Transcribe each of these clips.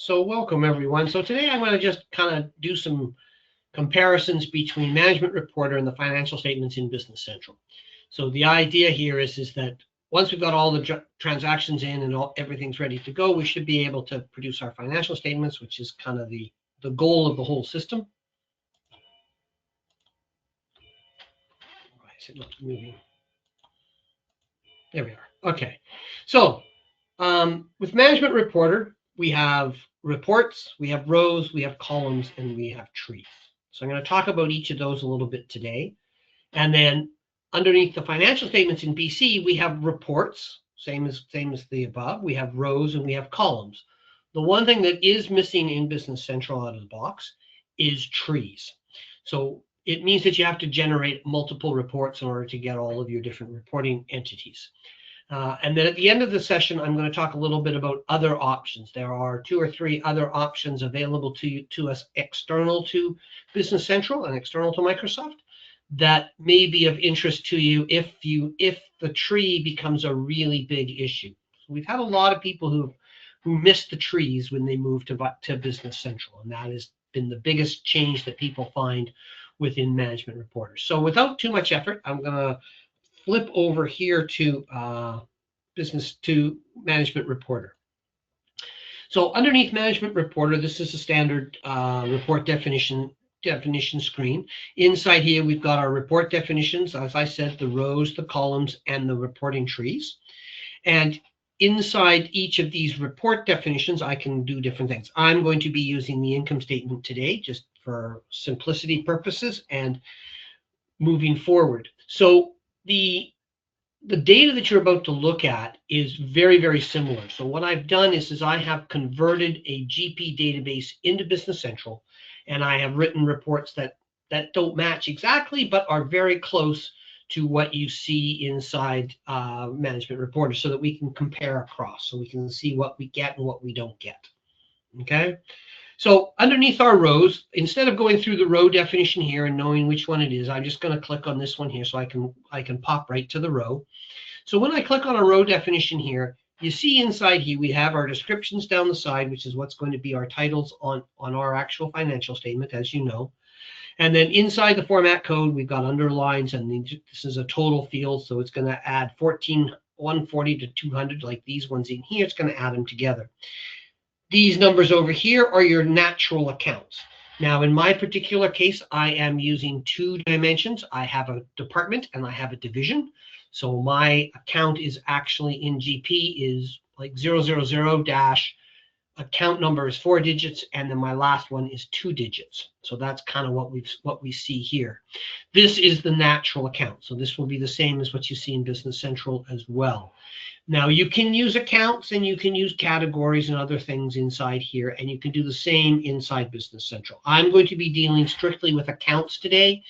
So welcome everyone. So today I'm going to just kind of do some comparisons between Management Reporter and the financial statements in Business Central. So the idea here is that once we've got all the transactions in and everything's ready to go, we should be able to produce our financial statements, which is kind of the goal of the whole system. Why is it not moving? There we are. Okay. So with Management Reporter, we have reports, we have rows, we have columns, and we have trees. So I'm going to talk about each of those a little bit today. And then underneath the financial statements in BC, we have reports, same as the above. We have rows and we have columns. The one thing that is missing in Business Central out of the box is trees. So it means that you have to generate multiple reports in order to get all of your different reporting entities. And then at the end of the session, I'm going to talk a little bit about other options. There are 2 or 3 other options available to us external to Business Central and external to Microsoft that may be of interest to you if the tree becomes a really big issue. So we've had a lot of people who missed the trees when they moved to Business Central, and that has been the biggest change that people find within Management Reporter. So without too much effort, I'm going to flip over here to Management Reporter. So underneath Management Reporter, this is a standard report definition screen. Inside here, we've got our report definitions. As I said, the rows, the columns, and the reporting trees. And inside each of these report definitions, I can do different things. I'm going to be using the income statement today, just for simplicity purposes and moving forward. So the data that you're about to look at is very, very similar. So what I've done is I have converted a GP database into Business Central, and I have written reports that don't match exactly, but are very close to what you see inside Management Reporter, so that we can compare across, so we can see what we get and what we don't get. Okay. So underneath our rows, instead of going through the row definition here and knowing which one it is, I'm just going to click on this one here so I can pop right to the row. So when I click on a row definition here, you see inside here we have our descriptions down the side, which is what's going to be our titles on our actual financial statement, as you know. And then inside the format code, we've got underlines, and this is a total field, so it's going to add 140 to 200, like these ones in here. It's going to add them together. These numbers over here are your natural accounts. Now, in my particular case, I am using 2 dimensions. I have a department and I have a division. So my account is actually in GP is like 000 dash account number is 4 digits, and then my last one is 2 digits. So that's kind of what we see here. This is the natural account. So this will be the same as what you see in Business Central as well. Now you can use accounts and you can use categories and other things inside here, and you can do the same inside Business Central. I'm going to be dealing strictly with accounts today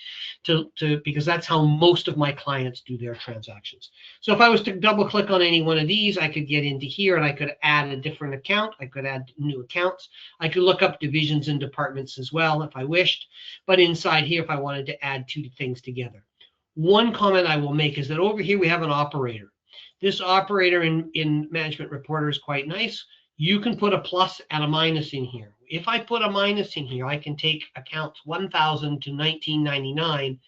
because that's how most of my clients do their transactions. So if I was to double click on any one of these, I could get into here and I could add a different account. I could add new accounts. I could look up divisions and departments as well if I wished. But inside here, if I wanted to add 2 things together. One comment I will make is that over here we have an operator. This operator in Management Reporter is quite nice. You can put a plus and a minus in here. If I put a minus in here, I can take accounts 1000 to 1999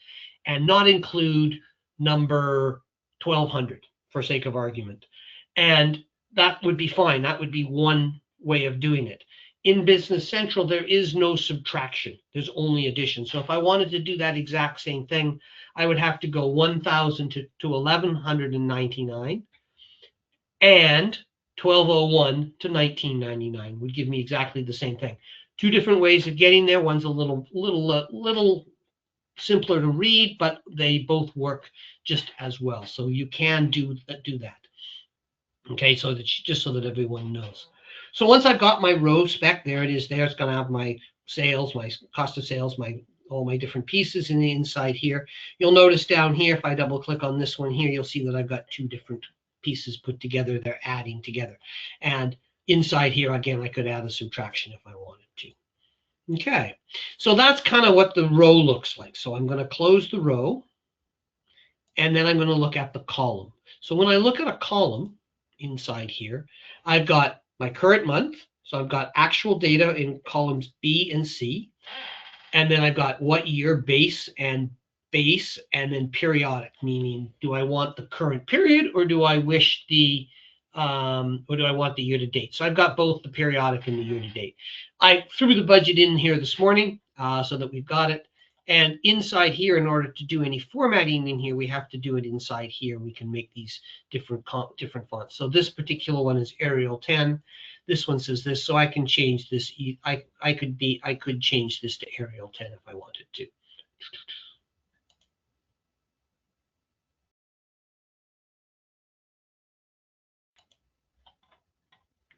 and not include number 1200 for sake of argument. And that would be fine. That would be one way of doing it. In Business Central, there is no subtraction. There's only addition. So if I wanted to do that exact same thing, I would have to go 1000 to 1199 and 1201 to 1999 would give me exactly the same thing. 2 different ways of getting there. One's a little simpler to read, but they both work just as well. So you can do that. Okay, so that just so that everyone knows. So once I've got my row spec, there it is. There it's going to have my sales, my cost of sales, all my different pieces in the inside here. You'll notice down here, if I double click on this one here, you'll see that I've got 2 different pieces put together. They're adding together. And inside here, again, I could add a subtraction if I wanted to. Okay, so that's kind of what the row looks like. So I'm going to close the row, and then I'm going to look at the column. So when I look at a column inside here, I've got my current month, So I've got actual data in columns B and C. And then I've got what year, base, and then periodic, meaning do I want the current period or do I wish or do I want the year to date? So I've got both the periodic and the year to date. I threw the budget in here this morning so that we've got it. And inside here, in order to do any formatting in here, we have to do it inside here. We can make these different fonts. So this particular one is Arial 10. This one says this, so I can change this. I could change this to Arial 10 if I wanted to.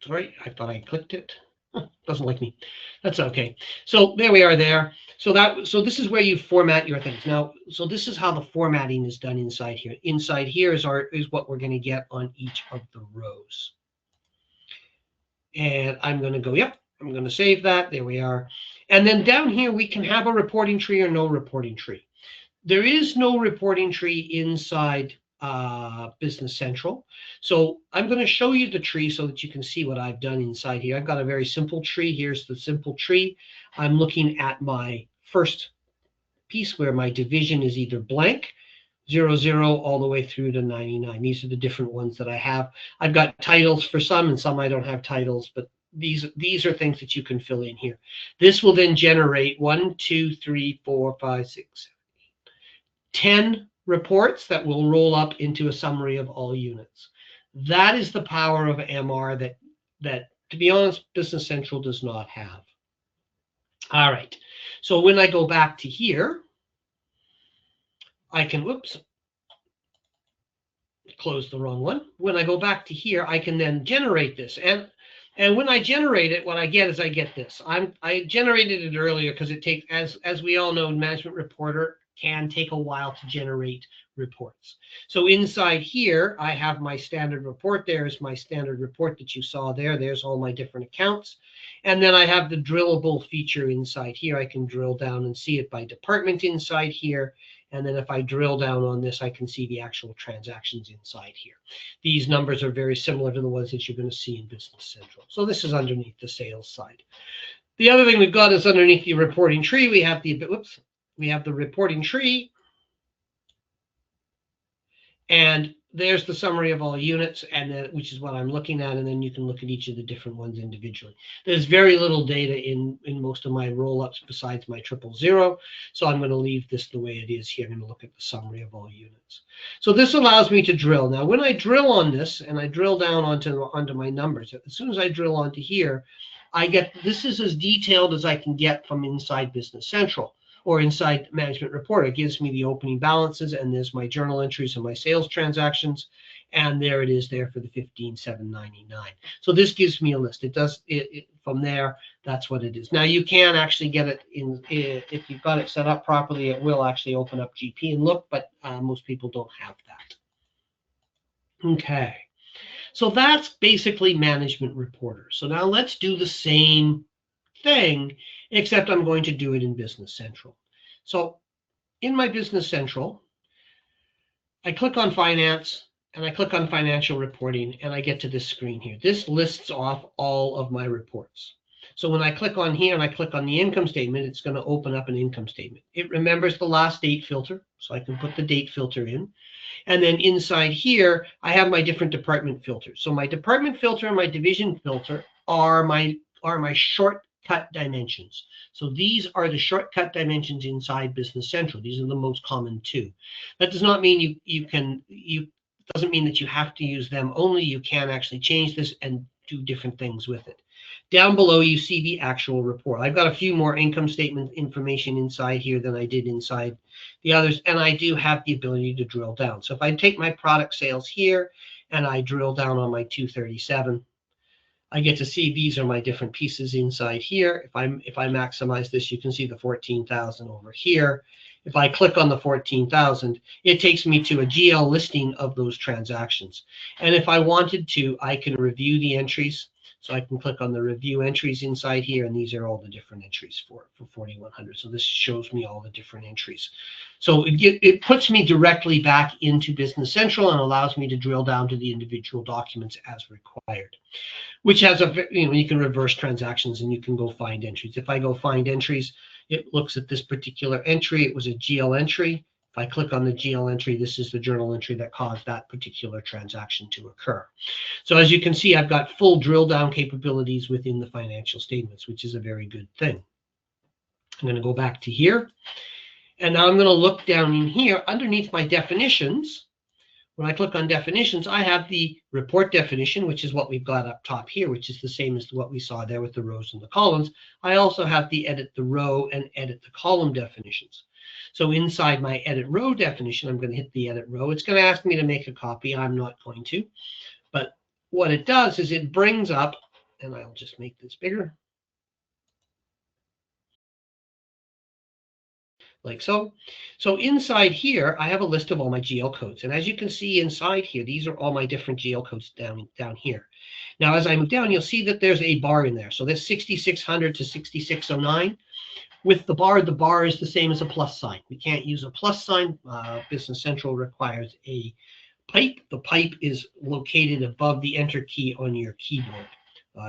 Sorry, I thought I clicked it. Doesn't like me. That's okay. So there we are there. So this is where you format your things. Now, so this is how the formatting is done inside here. Inside here is what we're going to get on each of the rows. And I'm going to go, yep, I'm going to save that. There we are. And then down here, we can have a reporting tree or no reporting tree. There is no reporting tree inside Business Central. So I'm going to show you the tree so that you can see what I've done inside here. I've got a very simple tree. Here's the simple tree. I'm looking at my first piece where my division is either blank, 0, 0, all the way through to 99. These are the different ones that I have. I've got titles for some, and some I don't have titles, but these are things that you can fill in here. This will then generate 1, 2, 3, 4, 5, 6, 7, 8, 10 reports that will roll up into a summary of all units. That is the power of MR that, to be honest, Business Central does not have. All right. So when I go back to here, I can, whoops, close the wrong one. When I go back to here, I can then generate this. And when I generate it, what I get is I get this. I generated it earlier because it takes, as we all know, Management Reporter can take a while to generate reports. So inside here, I have my standard report. There's my standard report that you saw there. There's all my different accounts. And then I have the drillable feature inside here. I can drill down and see it by department inside here. And then if I drill down on this, I can see the actual transactions inside here. These numbers are very similar to the ones that you're going to see in Business Central. So this is underneath the sales side. The other thing we've got is underneath the reporting tree, we have the reporting tree. And there's the summary of all units, and then, which is what I'm looking at, and then you can look at each of the different ones individually. There's very little data in most of my roll-ups besides my 000, so I'm going to leave this the way it is here. I'm going to look at the summary of all units. So this allows me to drill. Now, when I drill on this, and I drill down onto my numbers, as soon as I drill onto here, I get, this is as detailed as I can get from inside Business Central. Or inside Management Report, it gives me the opening balances, and there's my journal entries and my sales transactions, and there it is there for the 15,799. So this gives me a list. It does it from there. That's what it is. Now you can actually get it in if you've got it set up properly. It will actually open up GP and look, but most people don't have that. Okay, so that's basically Management Reporter. So now let's do the same thing, except I'm going to do it in Business Central. So in my Business Central, I click on Finance and I click on Financial Reporting, and I get to this screen here. This lists off all of my reports. So when I click on here and I click on the income statement, it's going to open up an income statement. It remembers the last date filter, so I can put the date filter in. And then inside here, I have my different department filters. So my department filter and my division filter are my shortcut dimensions. So these are the shortcut dimensions inside Business Central. These are the most common two. That does not mean doesn't mean that you have to use them only. You can actually change this and do different things with it. Down below, you see the actual report. I've got a few more income statement information inside here than I did inside the others, and I do have the ability to drill down. So if I take my product sales here and I drill down on my 237, I get to see these are my different pieces inside here. If I maximize this, you can see the 14,000 over here. If I click on the 14,000, it takes me to a GL listing of those transactions. And if I wanted to, I can review the entries. So I can click on the review entries inside here, and these are all the different entries for 4100. So this shows me all the different entries. So it puts me directly back into Business Central and allows me to drill down to the individual documents as required, which has you can reverse transactions and you can go find entries. If I go find entries, it looks at this particular entry. It was a GL entry. If I click on the GL entry, this is the journal entry that caused that particular transaction to occur. So as you can see, I've got full drill down capabilities within the financial statements, which is a very good thing. I'm going to go back to here. And now I'm going to look down in here underneath my definitions. When I click on definitions, I have the report definition, which is what we've got up top here, which is the same as what we saw there with the rows and the columns. I also have the edit the row and edit the column definitions. So inside my edit row definition, I'm going to hit the edit row. It's going to ask me to make a copy. I'm not going to. But what it does is it brings up, and I'll just make this bigger, like so. So inside here, I have a list of all my GL codes. And as you can see inside here, these are all my different GL codes down here. Now, as I move down, you'll see that there's a bar in there. So that's 6600 to 6609. With the bar is the same as a plus sign. We can't use a plus sign. Business Central requires a pipe. The pipe is located above the enter key on your keyboard.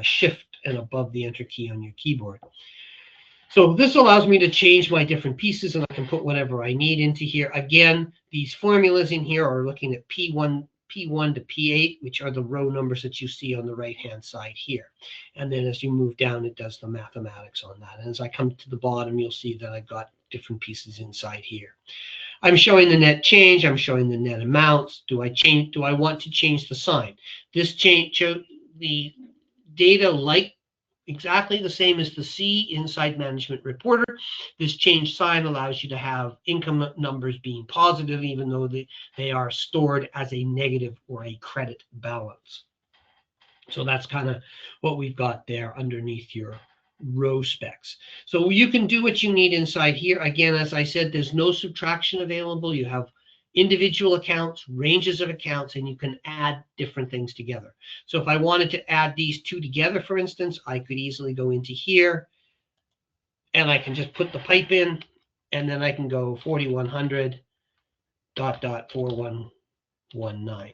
Shift and above the enter key on your keyboard. So this allows me to change my different pieces, and I can put whatever I need into here. Again, these formulas in here are looking at P1 to P8, which are the row numbers that you see on the right-hand side here. And then as you move down, it does the mathematics on that. And as I come to the bottom, you'll see that I've got different pieces inside here. I'm showing the net change. I'm showing the net amounts. Do I want to change the sign? This change, the data like exactly the same as the C inside Management Reporter. This change sign allows you to have income numbers being positive, even though they are stored as a negative or a credit balance. So that's kind of what we've got there underneath your row specs. So you can do what you need inside here. Again, as I said, there's no subtraction available. You have individual accounts, ranges of accounts, and you can add different things together. So if I wanted to add these two together, for instance, I could easily go into here and I can just put the pipe in, and then I can go 4100 ... 4119.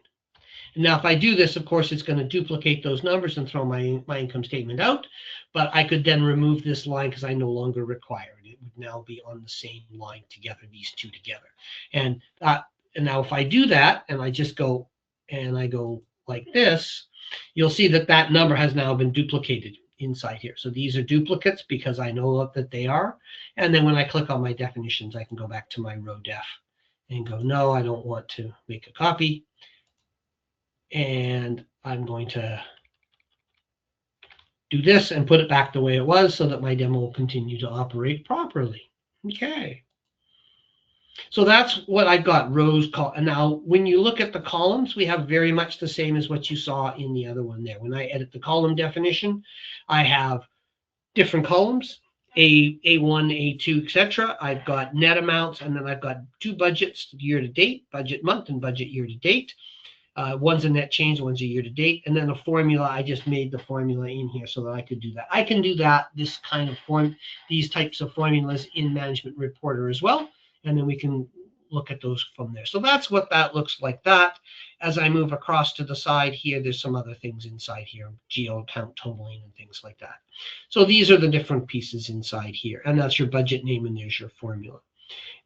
Now, if I do this, of course, it's going to duplicate those numbers and throw my income statement out. But I could then remove this line because I no longer require it. It would now be on the same line together, these two together. And now if I do that and I just go and I go like this, you'll see that that number has now been duplicated inside here. So these are duplicates because I know that they are. And then when I click on my definitions, I can go back to my row def and go, no, I don't want to make a copy. And I'm going to do this and put it back the way it was so that my demo will continue to operate properly. Okay. So that's what I've got, rows. And now when you look at the columns, we have very much the same as what you saw in the other one there. When I edit the column definition, I have different columns, A1, A2, etc. I've got net amounts, and then I've got two budgets, year to date, budget month, and budget year to date. One's a net change, one's a year to date, and then a formula. I just made the formula in here so that I could do that. I can do that, this kind of these types of formulas in Management Reporter as well, and then we can look at those from there. So that's what that looks like. That as I move across to the side here, there's some other things inside here, geo account totaling and things like that. So these are the different pieces inside here, and that's your budget name, and there's your formula.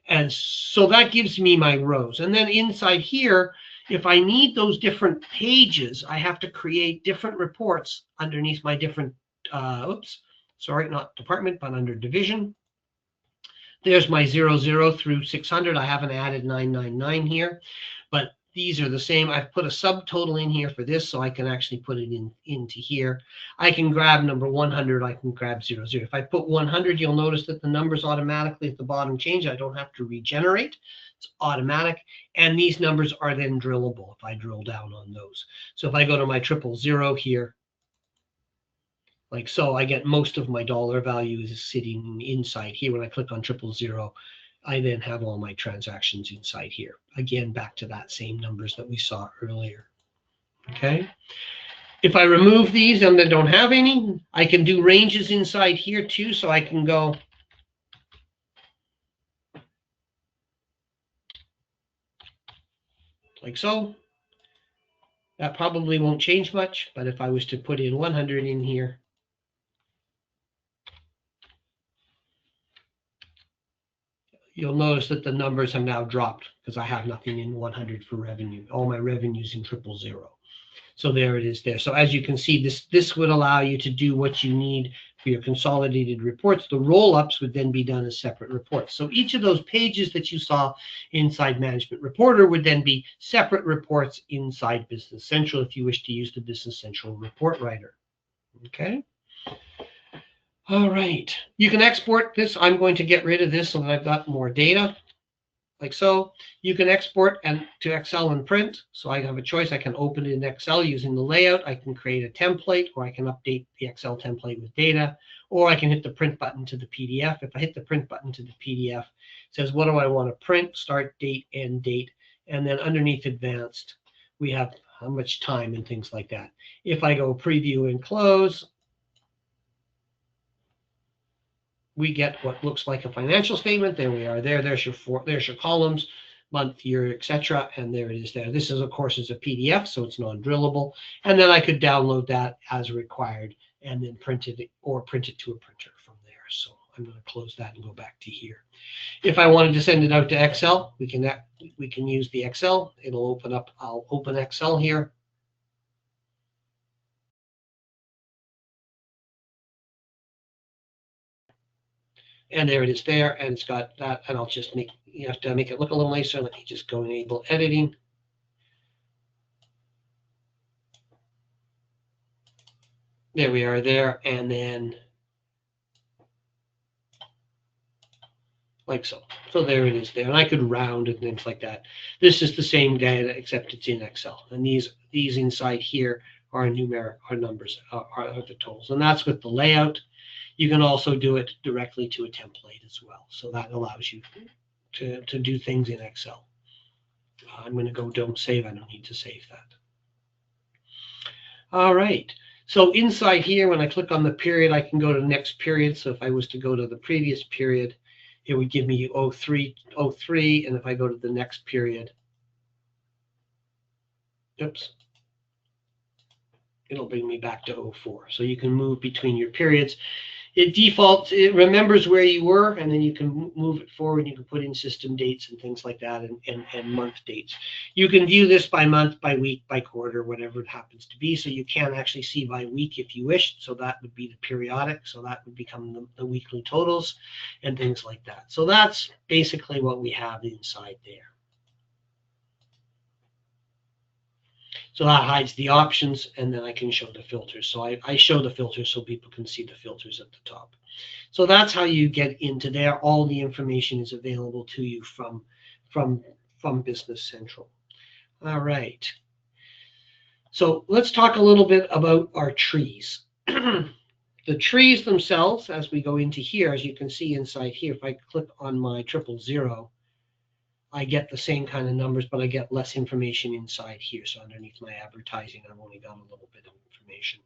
And so that gives me my rows. And then inside here, if I need those different pages, I have to create different reports underneath my different, not department, but under division. There's my 00 through 600. I haven't added 999 here, but these are the same. I've put a subtotal in here for this, so I can actually put it into here. I can grab number 100. I can grab 00. If I put 100, you'll notice that the numbers automatically at the bottom change. I don't have to regenerate. It's automatic. And these numbers are then drillable if I drill down on those. So if I go to my 000 here, like so, I get most of my dollar value is sitting inside here. When I click on 000, I then have all my transactions inside here. Again, back to that same numbers that we saw earlier. Okay. If I remove these and then don't have any, I can do ranges inside here too. So I can go like so. That probably won't change much, but if I was to put in 100 in here, you'll notice that the numbers have now dropped because I have nothing in 100 for revenue. All my revenue's in 000. So there it is there. So as you can see, this would allow you to do what you need for your consolidated reports. The roll-ups would then be done as separate reports. So each of those pages that you saw inside Management Reporter would then be separate reports inside Business Central if you wish to use the Business Central report writer. Okay. All right. You can export this. I'm going to get rid of this so that I've got more data. Like so. You can export to Excel and print. So I have a choice. I can open it in Excel using the layout. I can create a template, or I can update the Excel template with data, or I can hit the print button to the PDF. If I hit the print button to the PDF, it says, what do I want to print? Start date, end date. And then underneath advanced, we have how much time and things like that. If I go preview and close, we get what looks like a financial statement. There we are. There's your columns, month, year, etc. And there it is there. This is, of course, is a PDF, so it's non-drillable. And then I could download that as required and then print it or print it to a printer from there. So I'm going to close that and go back to here. If I wanted to send it out to Excel, we can use the Excel. It'll open up. I'll open Excel here. And there it is there, and it's got that, and I'll just you have to make it look a little nicer. Let me just go enable editing. There we are there, and then like so. So there it is there, and I could round and things like that. This is the same data, except it's in Excel, and these inside here are numeric, are numbers, are the totals, and that's with the layout. You can also do it directly to a template as well. So that allows you to do things in Excel. I'm going to go don't save. I don't need to save that. All right. So inside here, when I click on the period, I can go to the next period. So if I was to go to the previous period, it would give me 03. And if I go to the next period, oops, it'll bring me back to 04. So you can move between your periods. It remembers where you were, and then you can move it forward. You can put in system dates and things like that, and month dates. You can view this by month, by week, by quarter, whatever it happens to be. So you can actually see by week if you wish. So that would be the periodic. So that would become the weekly totals and things like that. So that's basically what we have inside there. So that hides the options, and then I can show the filters. So I show the filters so people can see the filters at the top. So that's how you get into there. All the information is available to you from Business Central. All right. So let's talk a little bit about our trees. The trees themselves, as we go into here, as you can see inside here, if I click on my 000, I get the same kind of numbers, but I get less information inside here. So underneath my advertising, I've only got a little bit of information.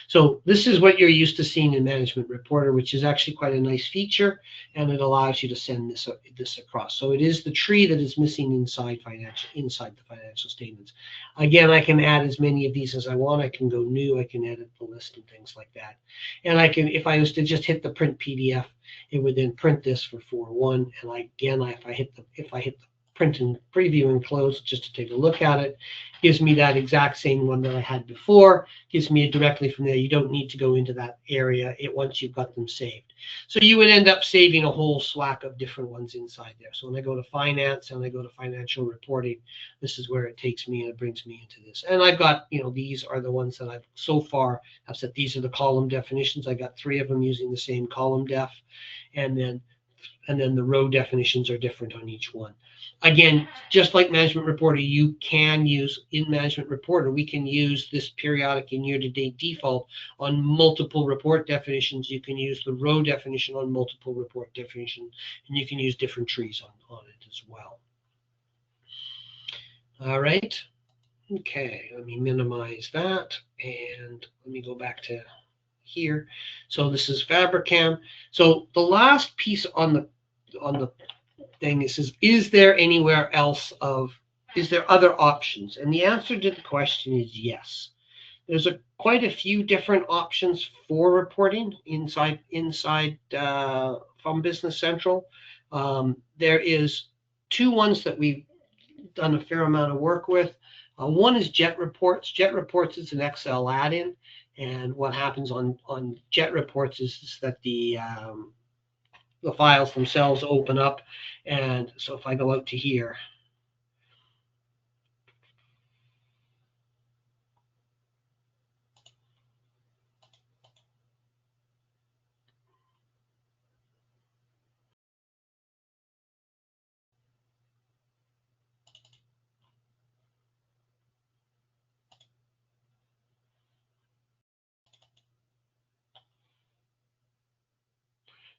So this is what you're used to seeing in Management Reporter, which is actually quite a nice feature, and it allows you to send this across. So it is the tree that is missing inside the financial statements. Again, I can add as many of these as I want. I can go new. I can edit the list and things like that. And I can, if I was to just hit the print PDF, it would then print this for 4.1. And if I hit the print and preview and close just to take a look at it, gives me that exact same one that I had before, gives me it directly from there. You don't need to go into that area once you've got them saved. So you would end up saving a whole slack of different ones inside there. So when I go to finance and I go to financial reporting, this is where it takes me and it brings me into this. And I've got, these are the ones that I've so far have said, these are the column definitions. I got 3 of them using the same column def, and then the row definitions are different on each one. Again, just like Management Reporter, you can use in Management Reporter, we can use this periodic and year-to-date default on multiple report definitions. You can use the row definition on multiple report definitions, and you can use different trees on it as well. All right. Okay, let me minimize that and let me go back to here. So this is Fabricam. So the last piece on the thing is there anywhere else is there other options? And the answer to the question is yes. There's quite a few different options for reporting inside from Business Central. There is two ones that we've done a fair amount of work with. One is Jet Reports. Jet Reports is an Excel add-in, and what happens on Jet Reports is that the files themselves open up, and so if I go out to here,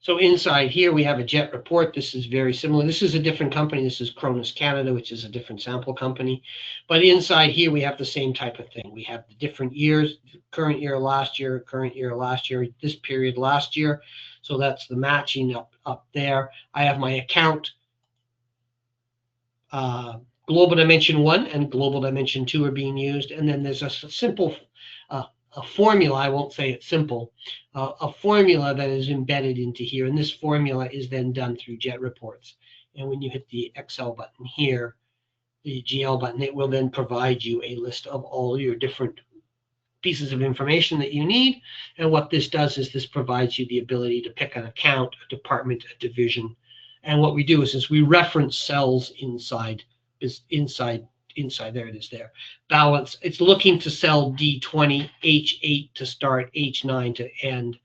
so inside here we have a Jet report. This is very similar. This is a different company. This is Cronus Canada, which is a different sample company. But inside here we have the same type of thing. We have the different years, current year, last year, current year, last year, this period last year. So that's the matching up there. I have my account. Global Dimension 1 and Global Dimension 2 are being used. And then there's a simple a formula, I won't say it's simple, a formula that is embedded into here. And this formula is then done through Jet Reports. And when you hit the Excel button here, the GL button, it will then provide you a list of all your different pieces of information that you need. And what this does is this provides you the ability to pick an account, a department, a division. And what we do is we reference cells inside there it is there. Balance, it's looking to sell D20, H8 to start, H9 to end.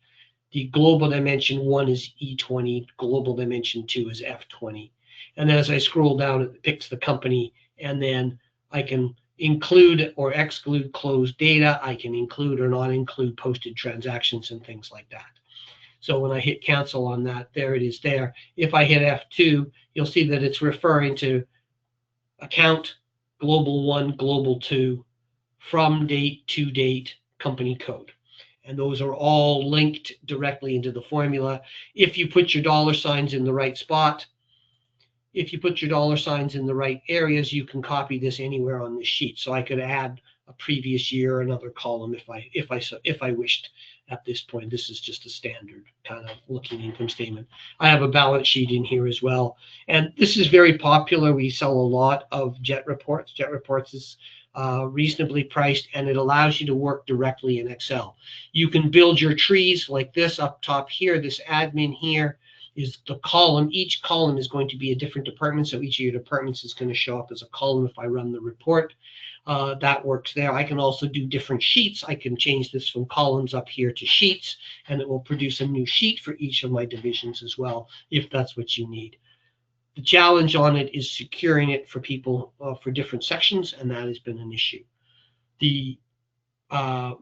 The global dimension 1 is E20, global dimension 2 is F20. And then as I scroll down, it picks the company, and then I can include or exclude closed data. I can include or not include posted transactions and things like that. So when I hit cancel on that, there it is there. If I hit F2, you'll see that it's referring to account, global 1, global 2, from date, to date, company code. And those are all linked directly into the formula. If you put your dollar signs in the right spot, if you put your dollar signs in the right areas, you can copy this anywhere on this sheet. So I could add a previous year, another column if I wished at this point. This is just a standard kind of looking income statement. I have a balance sheet in here as well. And this is very popular. We sell a lot of Jet Reports. Jet Reports is reasonably priced, and it allows you to work directly in Excel. You can build your trees like this up top here. This admin here is the column. Each column is going to be a different department. So each of your departments is going to show up as a column if I run the report. That works there. I can also do different sheets. I can change this from columns up here to sheets, and it will produce a new sheet for each of my divisions as well, if that's what you need. The challenge on it is securing it for people for different sections, and that has been an issue. The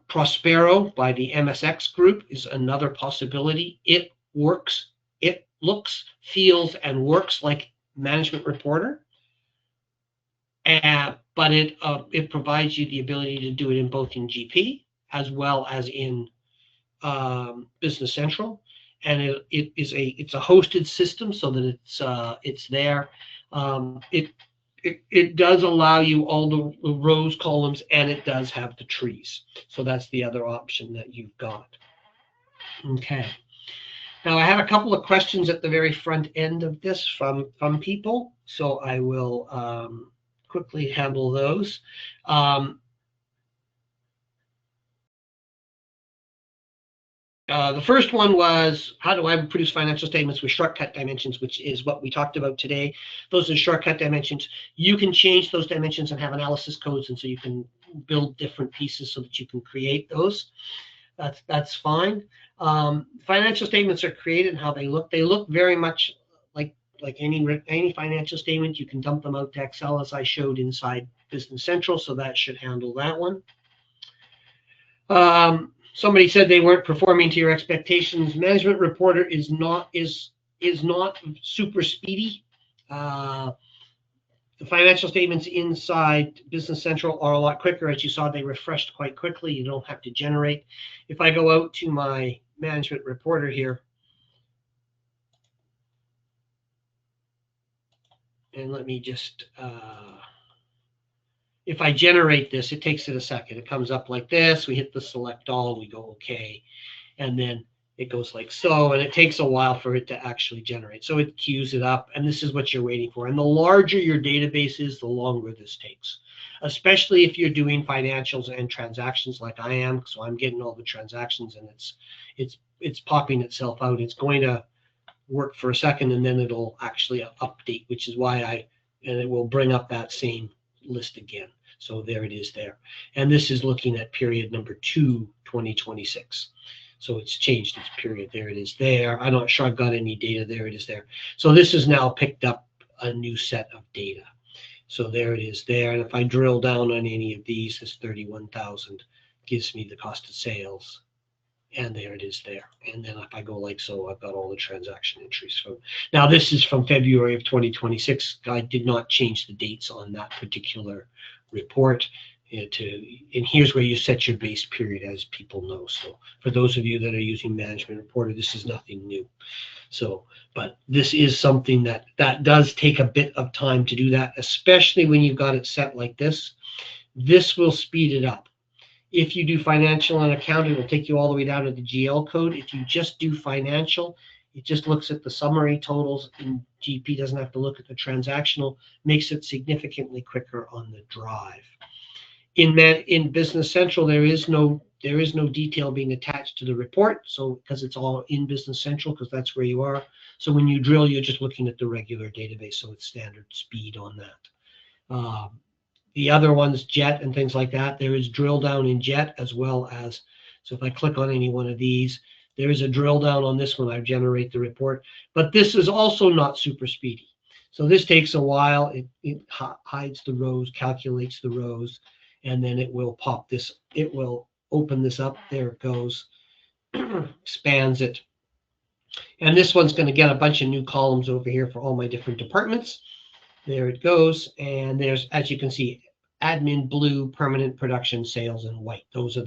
Prospero by the MSX group is another possibility. It works. It looks, feels, and works like Management Reporter, but it provides you the ability to do it in both in GP as well as in Business Central, and it's a hosted system so that it's there. It does allow you all the rows, columns, and it does have the trees. So that's the other option that you've got. Okay. Now I have a couple of questions at the very front end of this from people, so I will quickly handle those. The first one was, how do I produce financial statements with shortcut dimensions, which is what we talked about today. Those are shortcut dimensions. You can change those dimensions and have analysis codes, and so you can build different pieces so that you can create those. That's fine. Financial statements are created and how they look. They look very much like any financial statement. You can dump them out to Excel as I showed inside Business Central, so that should handle that one. Somebody said they weren't performing to your expectations. Management Reporter is not super speedy. The financial statements inside Business Central are a lot quicker. As you saw, they refreshed quite quickly. You don't have to generate. If I go out to my management reporter here, and let me just, if I generate this, it takes it a second. It comes up like this. We hit the select all, we go okay. And then it goes like so, and it takes a while for it to actually generate. So it queues it up, and this is what you're waiting for. And the larger your database is, the longer this takes, especially if you're doing financials and transactions like I am. So I'm getting all the transactions, and it's popping itself out. It's going to work for a second, and then it'll actually update, which is why and it will bring up that same list again. So there it is there. And this is looking at period number 2, 2026. So it's changed its period. There it is there. I'm not sure I've got any data. There it is there. So this has now picked up a new set of data. So there it is there. And if I drill down on any of these, this 31,000 gives me the cost of sales. And there it is there. And then if I go like so, I've got all the transaction entries from. Now this is from February of 2026. I did not change the dates on that particular report. And here's where you set your base period, as people know. So for those of you that are using Management Reporter, this is nothing new. So, but this is something that does take a bit of time to do that, especially when you've got it set like this. This will speed it up. If you do financial and accounting, it will take you all the way down to the GL code. If you just do financial, it just looks at the summary totals, and GP doesn't have to look at the transactional, makes it significantly quicker on the drive. In Business Central, there is no detail being attached to the report, so because it's all in Business Central, because that's where you are. So when you drill, you're just looking at the regular database, so it's standard speed on that. The other ones, Jet and things like that, there is drill down in Jet as well as, so if I click on any one of these, there is a drill down on this one, I generate the report. But this is also not super speedy. So this takes a while. It hides the rows, calculates the rows, and then it will pop this, it will open this up. There it goes, expands it. And this one's going to get a bunch of new columns over here for all my different departments. There it goes. And there's, as you can see, admin blue, permanent, production, sales in white. Those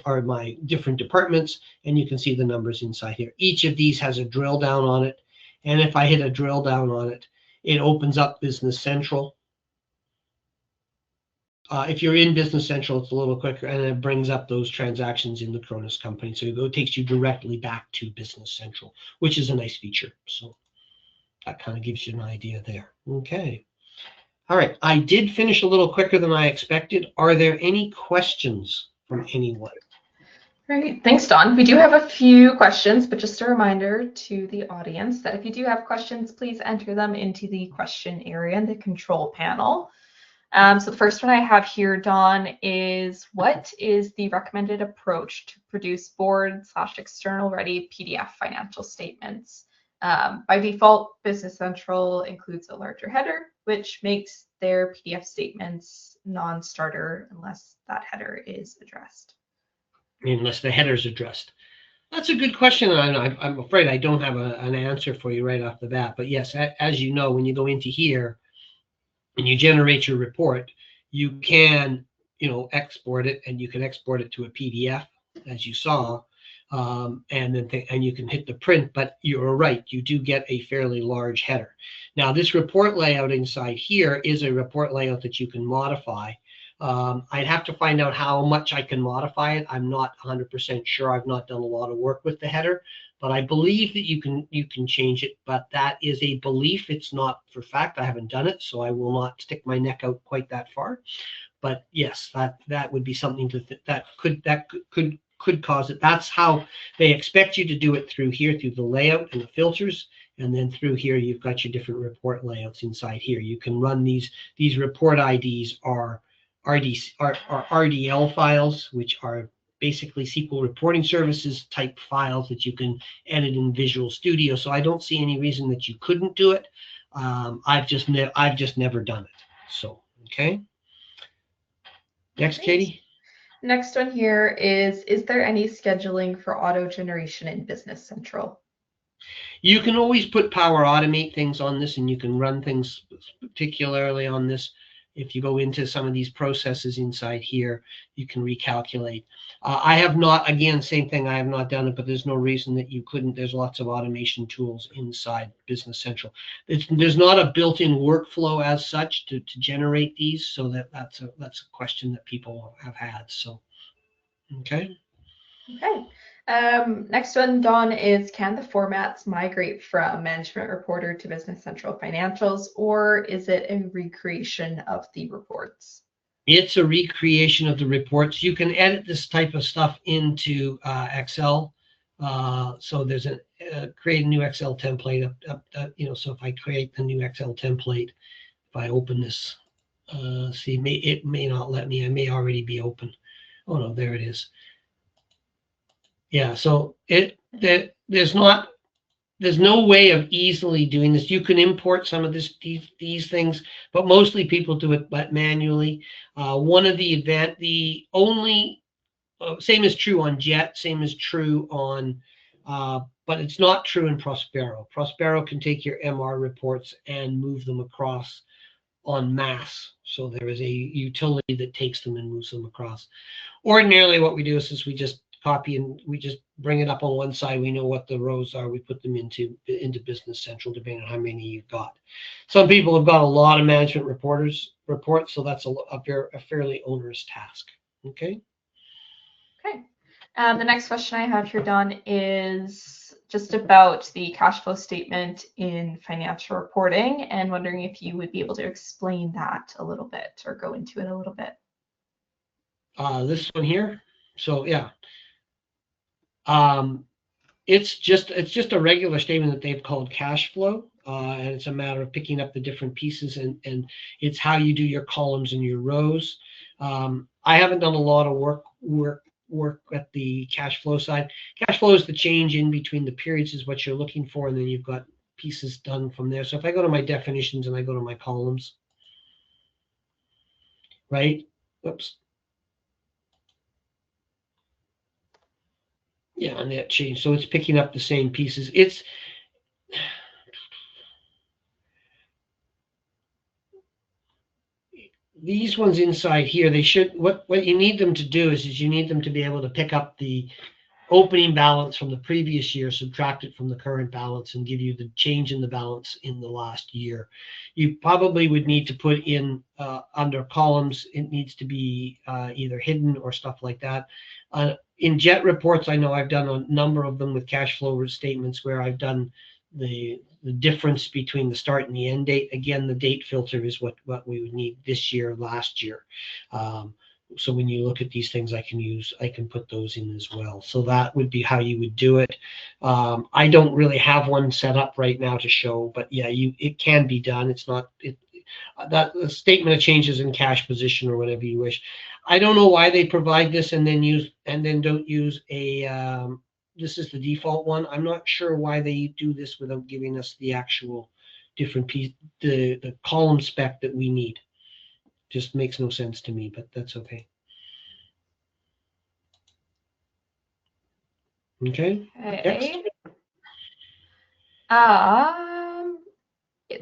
are my different departments. And you can see the numbers inside here. Each of these has a drill down on it. And if I hit a drill down on it, it opens up Business Central. If you're in Business Central, it's a little quicker, and it brings up those transactions in the Cronus company. So it takes you directly back to Business Central, which is a nice feature. So that kind of gives you an idea there. Okay. All right. I did finish a little quicker than I expected. Are there any questions from anyone? Great. Thanks, Don. We do have a few questions, but just a reminder to the audience that if you do have questions, please enter them into the question area in the control panel. So the first one I have here, Don, is what is the recommended approach to produce board/external ready PDF financial statements? By default, Business Central includes a larger header, which makes their PDF statements non-starter unless that header is addressed. Unless the header's addressed. That's a good question. I'm afraid I don't have an answer for you right off the bat. But yes, as you know, when you go into here, and you generate your report, you can, export it, and you can export it to a PDF, as you saw, and you can hit the print. But you're right, you do get a fairly large header. Now, this report layout inside here is a report layout that you can modify. I'd have to find out how much I can modify it. I'm not 100% sure. I've not done a lot of work with the header, but I believe that you can change it. But that is a belief. It's not for fact. I haven't done it, so I will not stick my neck out quite that far. But yes, that would be something that could cause it. That's how they expect you to do it through here, through the layout and the filters. And then through here, you've got your different report layouts inside here. You can run these report IDs are RDL files, which are basically SQL reporting services type files that you can edit in Visual Studio. So I don't see any reason that you couldn't do it. I've just never done it. So, okay. Next, Katie. Next one here is there any scheduling for auto generation in Business Central? You can always put Power Automate things on this, and you can run things particularly on this. If you go into some of these processes inside here, you can recalculate. I have not, again, same thing, I have not done it, but there's no reason that you couldn't. There's lots of automation tools inside Business Central. There's not a built-in workflow as such to generate these, so that's a question that people have had. So, okay. Okay. Next one, Dawn, is can the formats migrate from Management Reporter to Business Central Financials, or is it a recreation of the reports? It's a recreation of the reports. You can edit this type of stuff into Excel. So there's a create a new Excel template. So if I create the new Excel template, if I open this, see, it may not let me. I may already be open. Oh no, there it is. Yeah. So there's no way of easily doing this. You can import some of these things, but mostly people do it manually. One of the only same is true on Jet, same is true on, but it's not true in Prospero. Prospero can take your MR reports and move them across en masse. So there is a utility that takes them and moves them across. Ordinarily, what we do is we just copy and we just bring it up on one side. We know what the rows are. We put them into Business Central, depending on how many you've got. Some people have got a lot of management reports, so that's a fairly onerous task. Okay. Okay. The next question I have here, Dawn, is just about the cash flow statement in financial reporting, and wondering if you would be able to explain that a little bit or go into it a little bit. This one here. So yeah. It's just a regular statement that they've called cash flow, and it's a matter of picking up the different pieces, and it's how you do your columns and your rows. I haven't done a lot of work at the cash flow side. Cash flow is the change in between the periods is what you're looking for, and then you've got pieces done from there. So if I go to my definitions and I go to my columns, right? Oops. Yeah, and that change. So it's picking up the same pieces. These ones inside here, they should, what you need them to do is you need them to be able to pick up the opening balance from the previous year, subtract it from the current balance, and give you the change in the balance in the last year. You probably would need to put in under columns, it needs to be either hidden or stuff like that. In Jet reports, I know I've done a number of them with cash flow statements where I've done the difference between the start and the end date. Again, the date filter is what we would need this year, last year. So when you look at these things, I can put those in as well. So that would be how you would do it. I don't really have one set up right now to show, but yeah, it can be done. It's not that the statement of changes in cash position or whatever you wish. I don't know why they provide this and then don't use a this is the default one. I'm not sure why they do this without giving us the actual different piece, the column spec that we need. Just makes no sense to me, but that's okay. Okay. Okay.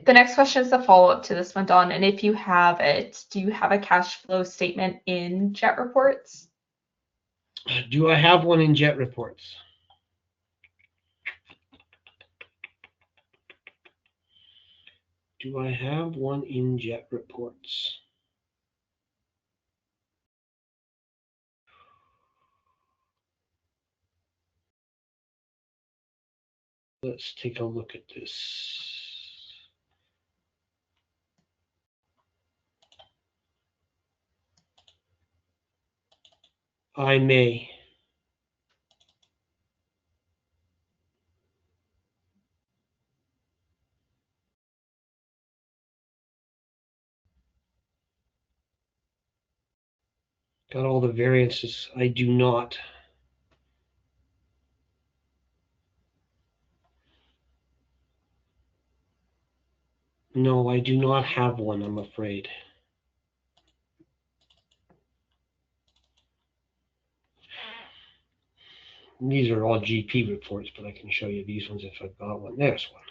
The next question is a follow-up to this one, Dawn, and if you have it, do you have a cash flow statement in Jet reports? Do I have one in Jet reports? Do I have one in Jet reports? Let's take a look at this. I may. Got all the variances. I do not. No, I do not have one, I'm afraid. these are all GP reports, but I can show you these ones if I've got one. There's one.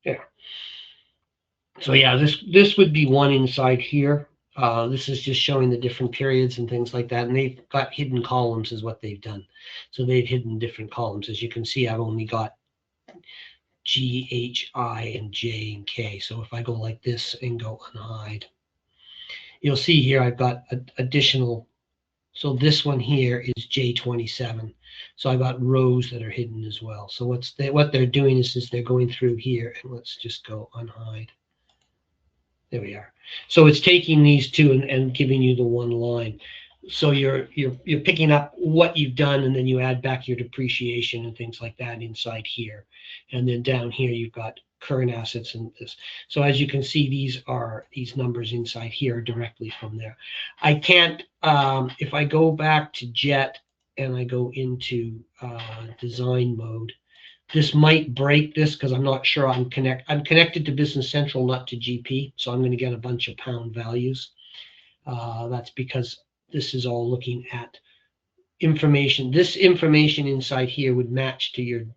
Yeah. So yeah, this would be one inside here. This is just showing the different periods and things like that. And they've got hidden columns is what they've done. So they've hidden different columns. As you can see, I've only got G, H, I, and J, and K. So if I go like this and go unhide, you'll see here I've got additional. So this one here is J27. So I've got rows that are hidden as well. So what they're doing is they're going through here, and let's just go unhide. There we are. So it's taking these two and giving you the one line. So you're picking up what you've done, and then you add back your depreciation and things like that inside here. And then down here you've got current assets and this. So as you can see, these numbers inside here are directly from there. I can't if I go back to Jet and I go into design mode, this might break this because I'm not sure I'm connected to Business Central, not to GP, so I'm going to get a bunch of pound values. That's because this is all looking at information. This information inside here would match to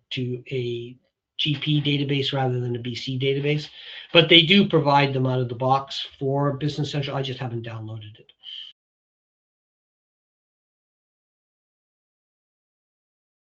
a GP database rather than a BC database, but they do provide them out of the box for Business Central. I just haven't downloaded it.